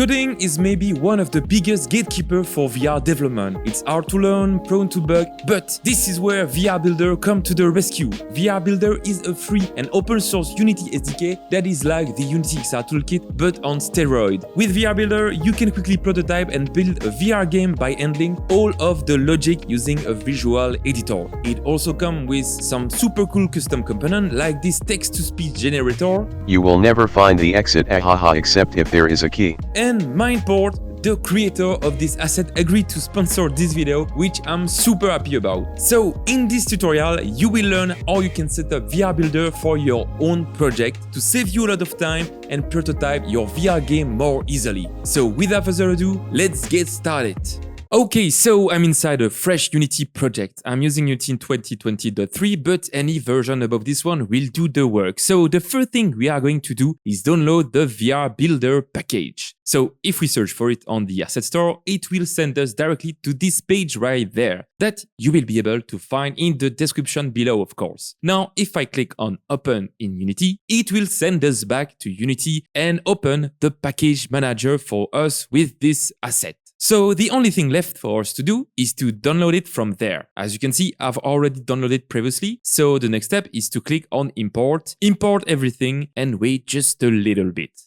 Coding is maybe one of the biggest gatekeepers for VR development. It's hard to learn, prone to bug, but this is where VR Builder come to the rescue. VR Builder is a free and open source Unity SDK that is like the Unity XR toolkit but on steroid. With VR Builder, you can quickly prototype and build a VR game by handling all of the logic using a visual editor. It also comes with some super cool custom component like this text-to-speech generator. You will never find the exit ahaha except if there is a key. And Mindport, the creator of this asset, agreed to sponsor this video, which I'm super happy about. So in this tutorial, you will learn how you can set up VR Builder for your own project to save you a lot of time and prototype your VR game more easily. So without further ado, let's get started. Okay, so I'm inside a fresh Unity project. I'm using Unity in 2020.3, but any version above this one will do the work. So the first thing we are going to do is download the VR Builder package. So if we search for it on the asset store, it will send us directly to this page right there that you will be able to find in the description below, of course. Now, if I click on Open in Unity, it will send us back to Unity and open the package manager for us with this asset. So the only thing left for us to do is to download it from there. As you can see, I've already downloaded previously. So the next step is to click on import everything and wait just a little bit.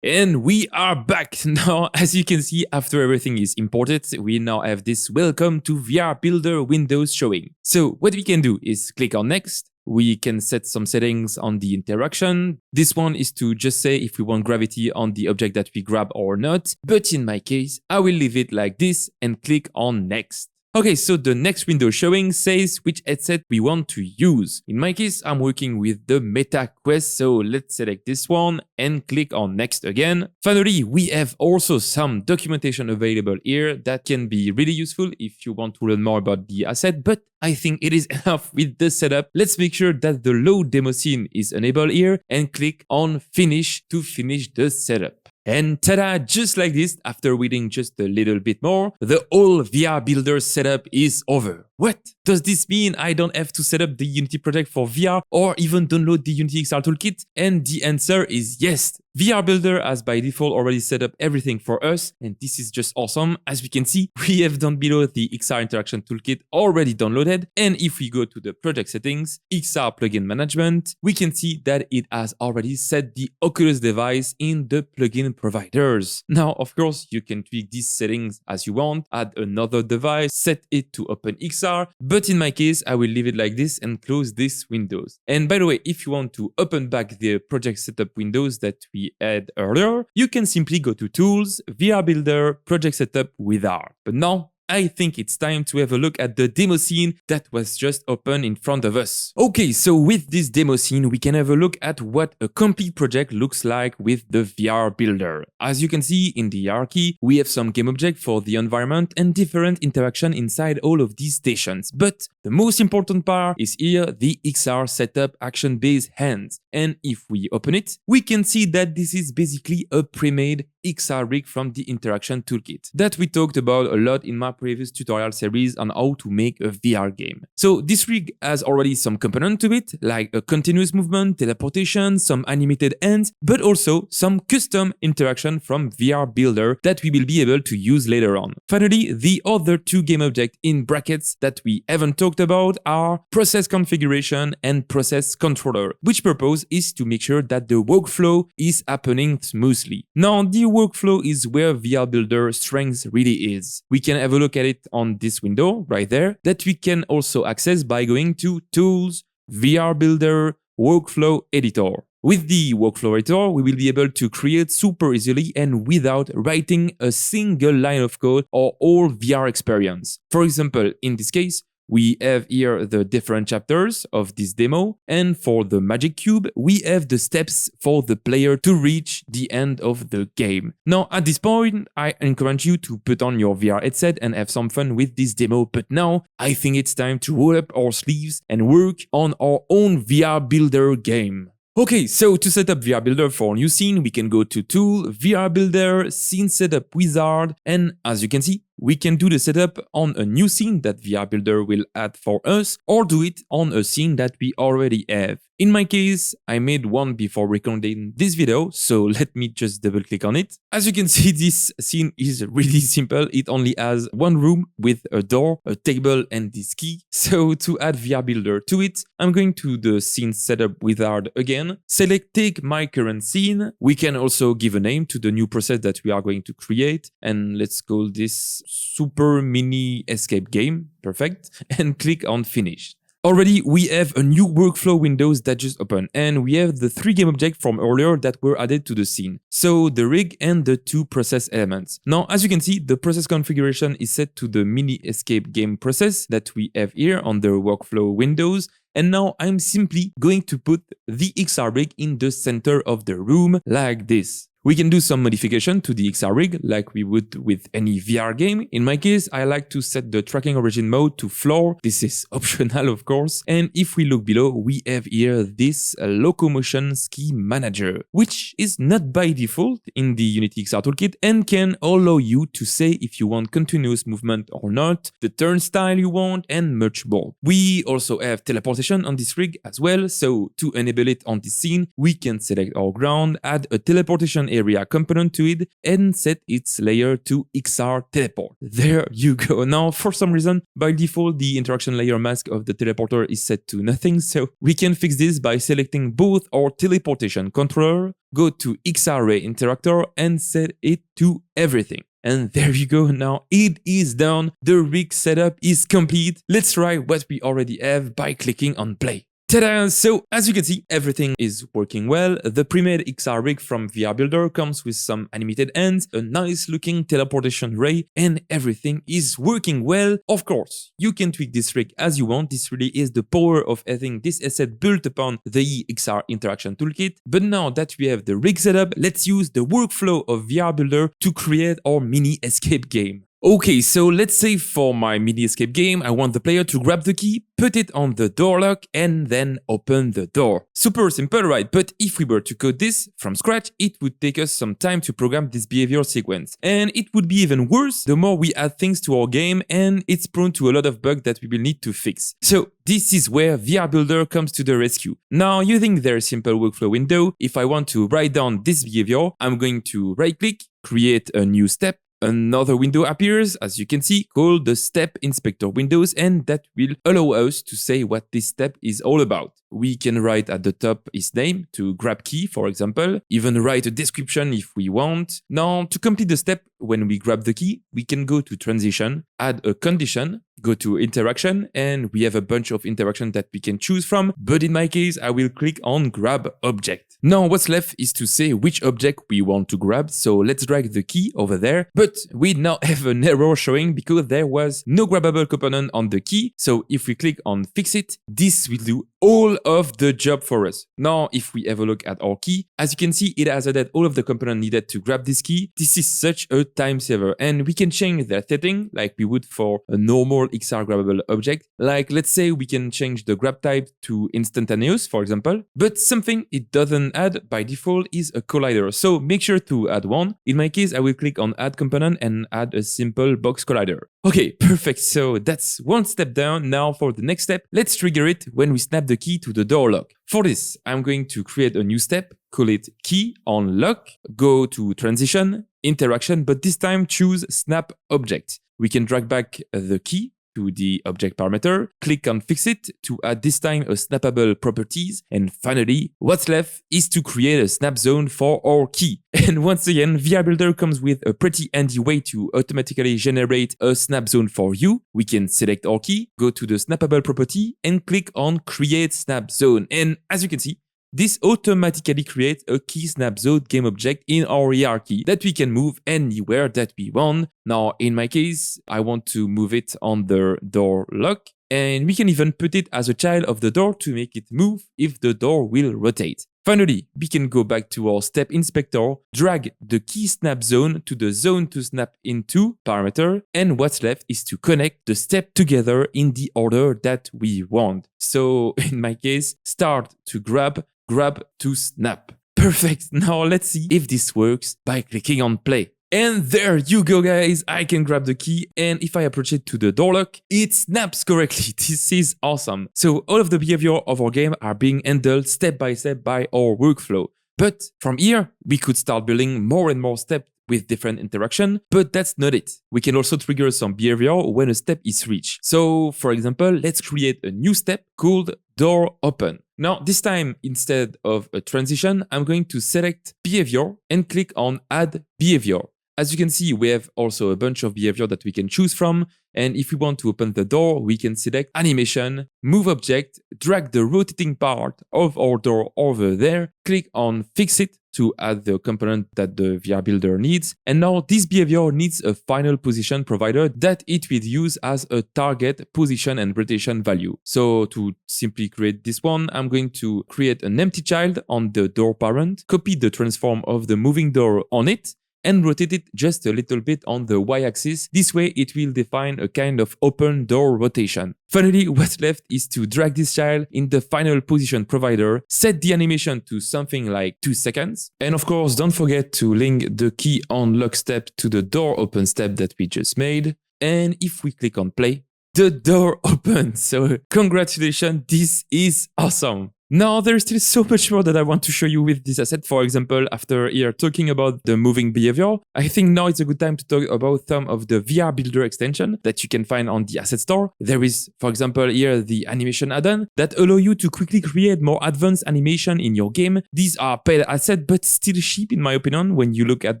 And we are back now. As you can see, after everything is imported, we now have this welcome to VR Builder windows showing. So what we can do is click on next. We can set some settings on the interaction. This one is to just say if we want gravity on the object that we grab or not. But in my case, I will leave it like this and click on next. Okay, so the next window showing says which headset we want to use. In my case, I'm working with the Meta Quest, so let's select this one and click on next again. Finally, we have also some documentation available here that can be really useful if you want to learn more about the asset, but I think it is enough with the setup. Let's make sure that the load demo scene is enabled here and click on finish to finish the setup. And ta-da, just like this, after waiting just a little bit more, the whole VR Builder setup is over. What? Does this mean I don't have to set up the Unity project for VR or even download the Unity XR toolkit? And the answer is yes. VR Builder has by default already set up everything for us, and this is just awesome. As we can see, we have down below the XR interaction toolkit already downloaded, and if we go to the project settings, XR plugin management, we can see that it has already set the Oculus device in the plugin providers. Now, of course, you can tweak these settings as you want, add another device, set it to Open XR, but in my case, I will leave it like this and close this windows. And by the way, if you want to open back the project setup windows that we had earlier, you can simply go to Tools, VR Builder, Project Setup with R. But now, I think it's time to have a look at the demo scene that was just open in front of us. Okay, so with this demo scene, we can have a look at what a complete project looks like with the VR Builder. As you can see in the hierarchy, we have some game object for the environment and different interaction inside all of these stations. But the most important part is here the XR setup action-based hands. And if we open it, we can see that this is basically a pre-made XR rig from the interaction toolkit that we talked about a lot in my previous tutorial series on how to make a VR game. So this rig has already some component to it, like a continuous movement, teleportation, some animated hands, but also some custom interaction from VR Builder that we will be able to use later on. Finally, the other two game objects in brackets that we haven't talked about are process configuration and process controller, which purpose is to make sure that the workflow is happening smoothly. Now, the workflow is where VR Builder strength really is. We can have a look at it on this window right there that we can also access by going to Tools, VR Builder, Workflow Editor. With the Workflow Editor, we will be able to create super easily and without writing a single line of code or whole VR experience. For example, in this case, we have here the different chapters of this demo, and for the magic cube, we have the steps for the player to reach the end of the game. Now, at this point, I encourage you to put on your VR headset and have some fun with this demo, but now I think it's time to roll up our sleeves and work on our own VR Builder game. Okay, so to set up VR Builder for a new scene, we can go to Tool, VR Builder, Scene Setup Wizard, and as you can see, we can do the setup on a new scene that VR Builder will add for us, or do it on a scene that we already have. In my case, I made one before recording this video, so let me just double click on it. As you can see, this scene is really simple. It only has one room with a door, a table, and this key. So to add VR Builder to it, I'm going to the scene setup wizard again, select take my current scene. We can also give a name to the new process that we are going to create, and let's call this Super Mini Escape Game. Perfect. And click on Finish. Already, we have a new workflow windows that just opened, and we have the 3 game objects from earlier that were added to the scene. So the rig and the 2 process elements. Now, as you can see, the process configuration is set to the mini escape game process that we have here on the workflow windows. And now I'm simply going to put the XR rig in the center of the room like this. We can do some modification to the XR rig like we would with any VR game. In my case, I like to set the tracking origin mode to floor. This is optional, of course. And if we look below, we have here this locomotion ski manager, which is not by default in the Unity XR toolkit and can allow you to say if you want continuous movement or not, the turn style you want, and much more. We also have teleportation on this rig as well. So to enable it on this scene, we can select our ground, add a teleportation area component to it, and set its layer to XR teleport. There you go. Now, for some reason, by default, the interaction layer mask of the teleporter is set to nothing, so we can fix this by selecting both our teleportation controller, go to XR Ray Interactor, and set it to everything. And there you go, now it is done. The rig setup is complete. Let's try what we already have by clicking on play. Ta-da! So, as you can see, everything is working well. The pre-made XR rig from VR Builder comes with some animated ends, a nice looking teleportation ray, and everything is working well. Of course, you can tweak this rig as you want. This really is the power of having this asset built upon the XR interaction toolkit. But now that we have the rig setup, let's use the workflow of VR Builder to create our mini escape game. Okay, so let's say for my mini escape game, I want the player to grab the key, put it on the door lock, and then open the door. Super simple, right? But if we were to code this from scratch, it would take us some time to program this behavior sequence. And it would be even worse the more we add things to our game, and it's prone to a lot of bugs that we will need to fix. So this is where VR Builder comes to the rescue. Now, using their simple workflow window, if I want to write down this behavior, I'm going to right-click, create a new step. Another window appears, as you can see, called the Step Inspector windows, and that will allow us to say what this step is all about. We can write at the top its name to grab key, for example, even write a description if we want. Now, to complete the step, when we grab the key, we can go to Transition, add a condition, go to Interaction, and we have a bunch of interaction that we can choose from, but in my case, I will click on Grab Object. Now, what's left is to say which object we want to grab, so let's drag the key over there, but we now have an error showing because there was no grabbable component on the key, so if we click on Fix It, this will do all of the job for us. Now, if we have a look at our key, as you can see, it has added all of the components needed to grab this key. This is such a time saver, and we can change their setting like we would for a normal XR grabbable object. Like, let's say we can change the grab type to instantaneous, for example, but something it doesn't add by default is a collider. So make sure to add one. In my case, I will click on Add Component and add a simple box collider. Okay, perfect. So that's one step down. Now for the next step, let's trigger it when we snap the key to the door lock. For this, I'm going to create a new step, call it Key on Lock, go to Transition, Interaction, but this time choose Snap Object. We can drag back the key to the object parameter, click on Fix It to add this time a snappable properties, and finally, what's left is to create a snap zone for our key. And once again, VR Builder comes with a pretty handy way to automatically generate a snap zone for you. We can select our key, go to the snappable property, and click on Create Snap Zone. And as you can see, this automatically creates a key snap zone game object in our hierarchy that we can move anywhere that we want. Now, in my case, I want to move it on the door lock, and we can even put it as a child of the door to make it move if the door will rotate. Finally, we can go back to our step inspector, drag the key snap zone to the zone to snap into parameter, and what's left is to connect the step together in the order that we want. So in my case, start to grab, grab to snap. Perfect. Now let's see if this works by clicking on play. And there you go, guys. I can grab the key, and if I approach it to the door lock, it snaps correctly. This is awesome. So all of the behavior of our game are being handled step by step by our workflow. But from here, we could start building more and more steps with different interaction, but that's not it. We can also trigger some behavior when a step is reached. So for example, let's create a new step called door open. Now this time, instead of a transition, I'm going to select behavior and click on add behavior. As you can see, we have also a bunch of behavior that we can choose from. And if we want to open the door, we can select animation, move object, drag the rotating part of our door over there, click on fix it to add the component that the VR builder needs. And now this behavior needs a final position provider that it will use as a target position and rotation value. So to simply create this one, I'm going to create an empty child on the door parent, copy the transform of the moving door on it, and rotate it just a little bit on the y-axis. This way it will define a kind of open door rotation. Finally, what's left is to drag this child in the final position provider, set the animation to something like 2 seconds, and of course don't forget to link the key on lock step to the door open step that we just made. And if we click on play, the door opens. So congratulations, this is awesome. Now, there's still so much more that I want to show you with this asset. For example, after here talking about the moving behavior, I think now it's a good time to talk about some of the VR Builder extension that you can find on the asset store. There is, for example, here the animation add-on that allow you to quickly create more advanced animation in your game. These are paid assets, but still cheap in my opinion when you look at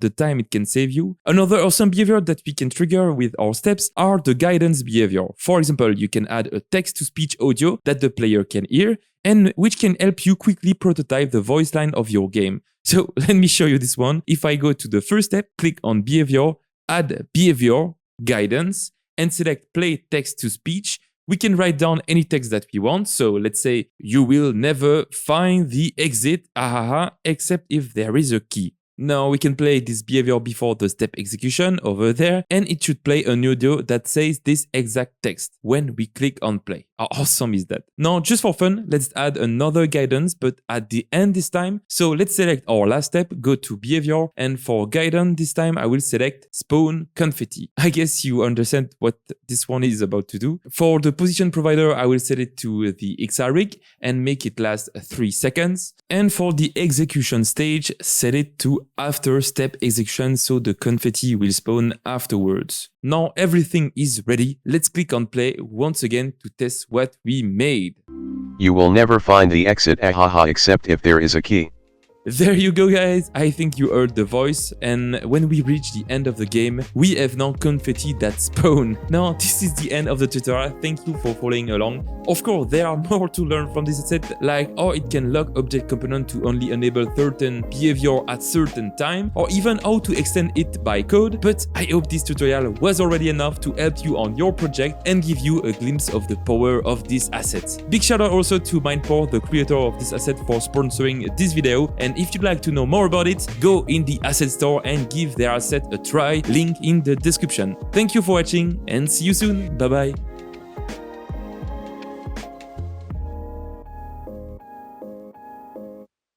the time it can save you. Another awesome behavior that we can trigger with our steps are the guidance behavior. For example, you can add a text-to-speech audio that the player can hear, and which can help you quickly prototype the voice line of your game. So let me show you this one. If I go to the first step, click on behavior, add behavior, guidance, and select play text to speech, we can write down any text that we want. So let's say, you will never find the exit, except if there is a key. Now we can play this behavior before the step execution over there, and it should play an audio that says this exact text when we click on play. How awesome is that? Now, just for fun, let's add another guidance, but at the end this time. So let's select our last step, go to behavior, and for guidance this time, I will select spawn confetti. I guess you understand what this one is about to do. For the position provider, I will set it to the XR rig and make it last 3 seconds. And for the execution stage, set it to after step execution, so the confetti will spawn afterwards. Now everything is ready. Let's click on play once again to test what we made. You will never find the exit except if there is a key. There you go, guys. I think you heard the voice, and when we reach the end of the game, we have now confetti that spawn. Now, this is the end of the tutorial. Thank you for following along. Of course, there are more to learn from this set, like how it can lock object component to only enable certain behavior at certain time, or even how to extend it by code. But I hope this tutorial was already enough to help you on your project and give you a glimpse of the power of this asset. Big shout out also to Mindpour, the creator of this asset, for sponsoring this video. And if you'd like to know more about it, go in the asset store and give their asset a try, link in the description. Thank you for watching and see you soon. Bye bye.